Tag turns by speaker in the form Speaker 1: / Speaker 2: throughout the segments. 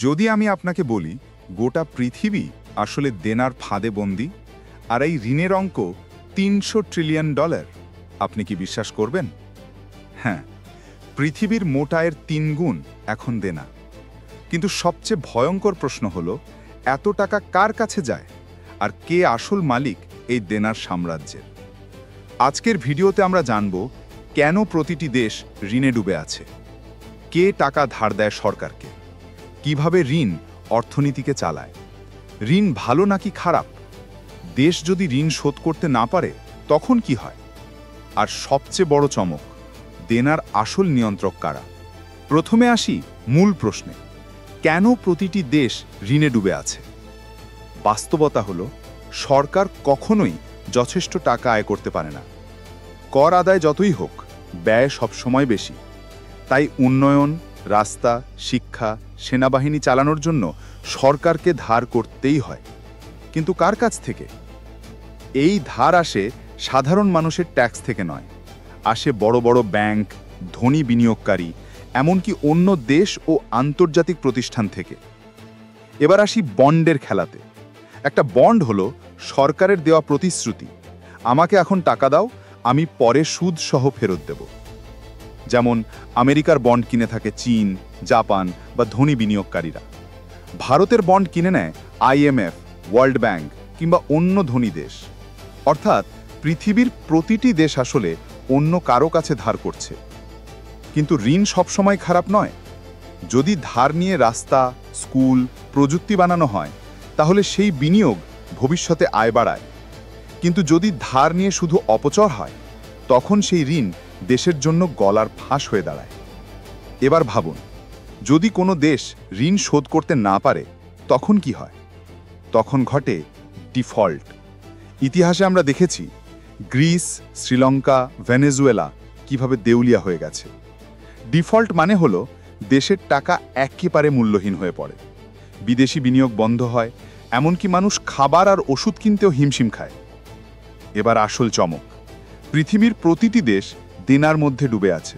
Speaker 1: যদি আমি আপনাকে বলি গোটা পৃথিবী আসলে দেনার ফাঁদে বন্দী আর এই ঋণের অঙ্ক $300 ট্রিলিয়ন, আপনি কি বিশ্বাস করবেন? হ্যাঁ, পৃথিবীর মোট আয়ের 3 গুণ এখন দেনা। কিন্তু সবচেয়ে ভয়ঙ্কর প্রশ্ন হলো, এত টাকা কার কাছে যায় আর কে আসল মালিক এই দেনার সাম্রাজ্যের? আজকের ভিডিওতে আমরা জানব কেন প্রতিটি দেশ ঋণে ডুবে আছে, কে টাকা ধার দেয় সরকারকে, কিভাবে ঋণ অর্থনীতিকে চালায়, ঋণ ভালো নাকি খারাপ, দেশ যদি ঋণ শোধ করতে না পারে তখন কি হয়, আর সবচেয়ে বড় চমক, দেনার আসল নিয়ন্ত্রক কারা। প্রথমে আসি মূল প্রশ্নে, কেন প্রতিটি দেশ ঋণে ডুবে আছে? বাস্তবতা হলো, সরকার কখনোই যথেষ্ট টাকা আয় করতে পারে না। কর আদায় যতই হোক, ব্যয় সবসময় বেশি। তাই উন্নয়ন, রাস্তা, শিক্ষা, সেনাবাহিনী চালানোর জন্য সরকারকে ধার করতেই হয়। কিন্তু কার কাছ থেকে? এই ধার আসে সাধারণ মানুষের ট্যাক্স থেকে নয়, আসে বড় বড় ব্যাংক, ধনী বিনিয়োগকারী, এমনকি অন্য দেশ ও আন্তর্জাতিক প্রতিষ্ঠান থেকে। এবার আসি বন্ডের খেলাতে। একটা বন্ড হলো সরকারের দেওয়া প্রতিশ্রুতি, আমাকে এখন টাকা দাও, আমি পরে সুদ সহ ফেরত দেব। যেমন আমেরিকার বন্ড কিনে থাকে চীন, জাপান বা ধনী বিনিয়োগকারীরা। ভারতের বন্ড কিনে নেয় IMF, ওয়ার্ল্ড ব্যাংক কিংবা অন্য ধনী দেশ। অর্থাৎ পৃথিবীর প্রতিটি দেশ আসলে অন্য কারো কাছে ধার করছে। কিন্তু ঋণ সবসময় খারাপ নয়। যদি ধার নিয়ে রাস্তা, স্কুল, প্রযুক্তি বানানো হয়, তাহলে সেই বিনিয়োগ ভবিষ্যতে আয় বাড়ায়। কিন্তু যদি ধার নিয়ে শুধু অপচয় হয়, তখন সেই ঋণ দেশের জন্য গলার ফাঁস হয়ে দাঁড়ায়। এবার ভাবুন, যদি কোনো দেশ ঋণ শোধ করতে না পারে, তখন কি হয়? তখন ঘটে ডিফল্ট। ইতিহাসে আমরা দেখেছি গ্রিস, শ্রীলঙ্কা, ভেনেজুয়েলা কিভাবে দেউলিয়া হয়ে গেছে। ডিফল্ট মানে হলো দেশের টাকা একেবারে মূল্যহীন হয়ে পড়ে, বিদেশি বিনিয়োগ বন্ধ হয়, এমনকি মানুষ খাবার আর ওষুধ কিনতেও হিমশিম খায়। এবার আসল চমক, পৃথিবীর প্রতিটি দেশ দেনার মধ্যে ডুবে আছে,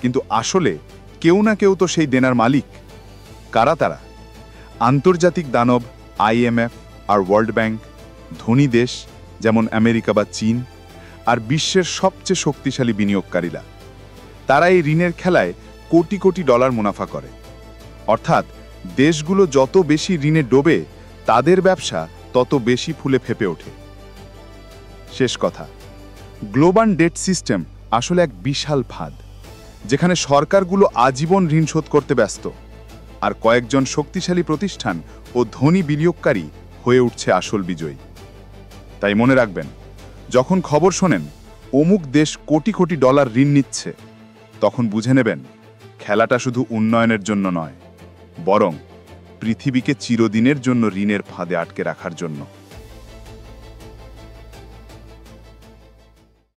Speaker 1: কিন্তু আসলে কেউ না কেউ তো সেই দেনার মালিক। কারা তারা? আন্তর্জাতিক দানব IMF আর ওয়ার্ল্ড ব্যাংক, ধনী দেশ যেমন আমেরিকা বা চীন, আর বিশ্বের সবচেয়ে শক্তিশালী বিনিয়োগকারীরা। তারা এই ঋণের খেলায় কোটি কোটি ডলার মুনাফা করে। অর্থাৎ দেশগুলো যত বেশি ঋণে ডোবে, তাদের ব্যবসা তত বেশি ফুলে ফেপে ওঠে। শেষ কথা, গ্লোবাল ডেট সিস্টেম আসলে এক বিশাল ফাঁদ, যেখানে সরকারগুলো আজীবন ঋণ শোধ করতে ব্যস্ত, আর কয়েকজন শক্তিশালী প্রতিষ্ঠান ও ধনী বিনিয়োগকারী হয়ে উঠছে আসল বিজয়ী। তাই মনে রাখবেন, যখন খবর শোনেন অমুক দেশ কোটি কোটি ডলার ঋণ নিচ্ছে, তখন বুঝে নেবেন খেলাটা শুধু উন্নয়নের জন্য নয়, বরং পৃথিবীকে চিরদিনের জন্য ঋণের ফাঁদে আটকে রাখার জন্য।